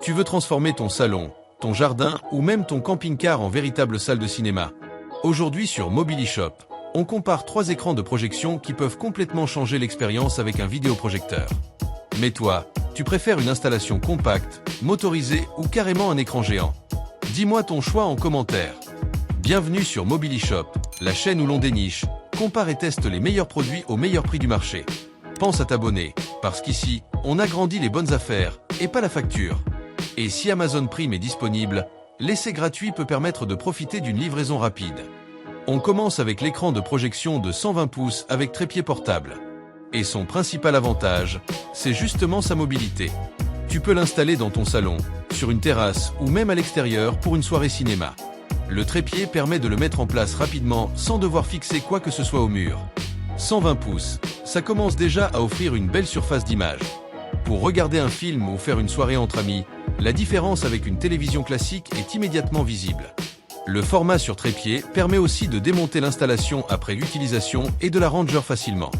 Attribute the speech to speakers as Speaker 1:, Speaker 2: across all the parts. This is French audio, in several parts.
Speaker 1: Tu veux transformer ton salon, ton jardin ou même ton camping-car en véritable salle de cinéma. Aujourd'hui sur Mobilishop, on compare 3 écrans de projection qui peuvent complètement changer l'expérience avec un vidéoprojecteur. Mais toi, tu préfères une installation compacte, motorisée ou carrément un écran géant? Dis-moi ton choix en commentaire. Bienvenue sur Mobilishop, la chaîne où l'on déniche, compare et teste les meilleurs produits au meilleur prix du marché. Pense à t'abonner, parce qu'ici, on agrandit les bonnes affaires, et pas la facture. Et si Amazon Prime est disponible, l'essai gratuit peut permettre de profiter d'une livraison rapide. On commence avec l'écran de projection de 120 pouces avec trépied portable. Et son principal avantage, c'est justement sa mobilité. Tu peux l'installer dans ton salon, sur une terrasse ou même à l'extérieur pour une soirée cinéma. Le trépied permet de le mettre en place rapidement sans devoir fixer quoi que ce soit au mur. 120 pouces, ça commence déjà à offrir une belle surface d'image. Pour regarder un film ou faire une soirée entre amis, la différence avec une télévision classique est immédiatement visible. Le format sur trépied permet aussi de démonter l'installation après l'utilisation et de la ranger facilement.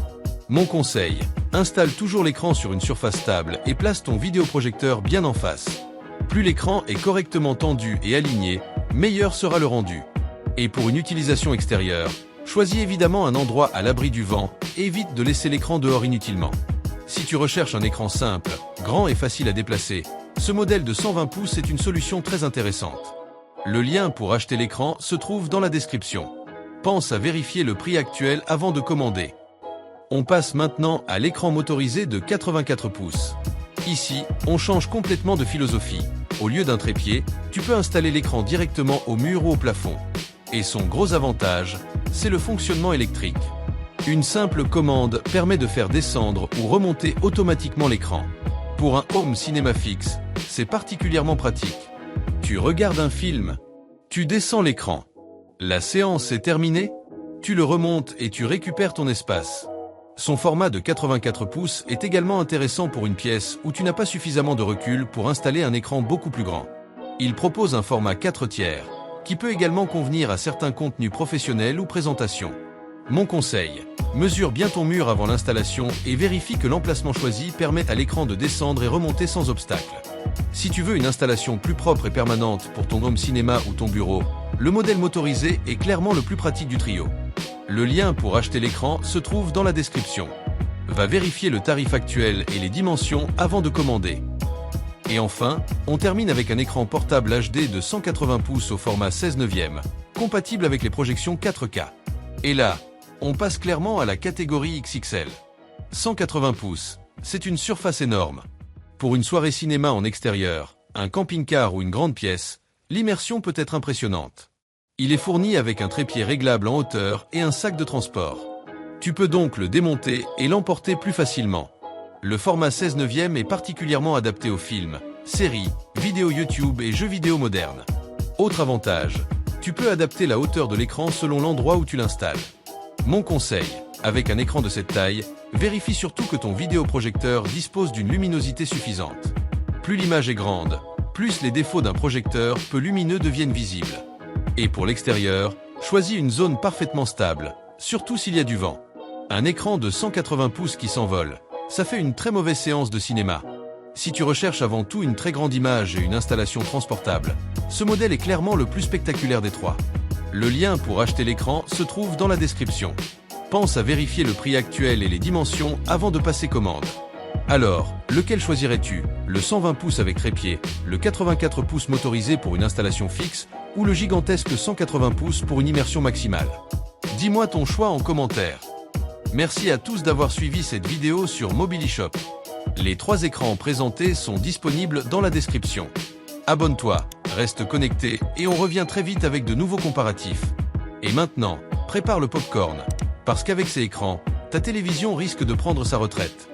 Speaker 1: Mon conseil, installe toujours l'écran sur une surface stable et place ton vidéoprojecteur bien en face. Plus l'écran est correctement tendu et aligné, meilleur sera le rendu. Et pour une utilisation extérieure, choisis évidemment un endroit à l'abri du vent et évite de laisser l'écran dehors inutilement. Si tu recherches un écran simple, grand et facile à déplacer, ce modèle de 120 pouces est une solution très intéressante. Le lien pour acheter l'écran se trouve dans la description. Pense à vérifier le prix actuel avant de commander. On passe maintenant à l'écran motorisé de 84 pouces. Ici, on change complètement de philosophie. Au lieu d'un trépied, tu peux installer l'écran directement au mur ou au plafond. Et son gros avantage, c'est le fonctionnement électrique. Une simple commande permet de faire descendre ou remonter automatiquement l'écran. Pour un home cinéma fixe, c'est particulièrement pratique. Tu regardes un film, tu descends l'écran. La séance est terminée, tu le remontes et tu récupères ton espace. Son format de 84 pouces est également intéressant pour une pièce où tu n'as pas suffisamment de recul pour installer un écran beaucoup plus grand. Il propose un format 4/3, qui peut également convenir à certains contenus professionnels ou présentations. Mon conseil, mesure bien ton mur avant l'installation et vérifie que l'emplacement choisi permet à l'écran de descendre et remonter sans obstacle. Si tu veux une installation plus propre et permanente pour ton home cinéma ou ton bureau, le modèle motorisé est clairement le plus pratique du trio. Le lien pour acheter l'écran se trouve dans la description. Va vérifier le tarif actuel et les dimensions avant de commander. Et enfin, on termine avec un écran portable HD de 180 pouces au format 16/9, compatible avec les projections 4K. Et là, on passe clairement à la catégorie XXL. 180 pouces, c'est une surface énorme. Pour une soirée cinéma en extérieur, un camping-car ou une grande pièce, l'immersion peut être impressionnante. Il est fourni avec un trépied réglable en hauteur et un sac de transport. Tu peux donc le démonter et l'emporter plus facilement. Le format 16/9 est particulièrement adapté aux films, séries, vidéos YouTube et jeux vidéo modernes. Autre avantage, tu peux adapter la hauteur de l'écran selon l'endroit où tu l'installes. Mon conseil, avec un écran de cette taille, vérifie surtout que ton vidéoprojecteur dispose d'une luminosité suffisante. Plus l'image est grande, plus les défauts d'un projecteur peu lumineux deviennent visibles. Et pour l'extérieur, choisis une zone parfaitement stable, surtout s'il y a du vent. Un écran de 180 pouces qui s'envole, ça fait une très mauvaise séance de cinéma. Si tu recherches avant tout une très grande image et une installation transportable, ce modèle est clairement le plus spectaculaire des trois. Le lien pour acheter l'écran se trouve dans la description. Pense à vérifier le prix actuel et les dimensions avant de passer commande. Alors, lequel choisirais-tu? Le 120 pouces avec trépied, le 84 pouces motorisé pour une installation fixe ou le gigantesque 180 pouces pour une immersion maximale? Dis-moi ton choix en commentaire. Merci à tous d'avoir suivi cette vidéo sur Mobilishop. Les 3 écrans présentés sont disponibles dans la description. Abonne-toi, reste connecté et on revient très vite avec de nouveaux comparatifs. Et maintenant, prépare le popcorn, parce qu'avec ces écrans, ta télévision risque de prendre sa retraite.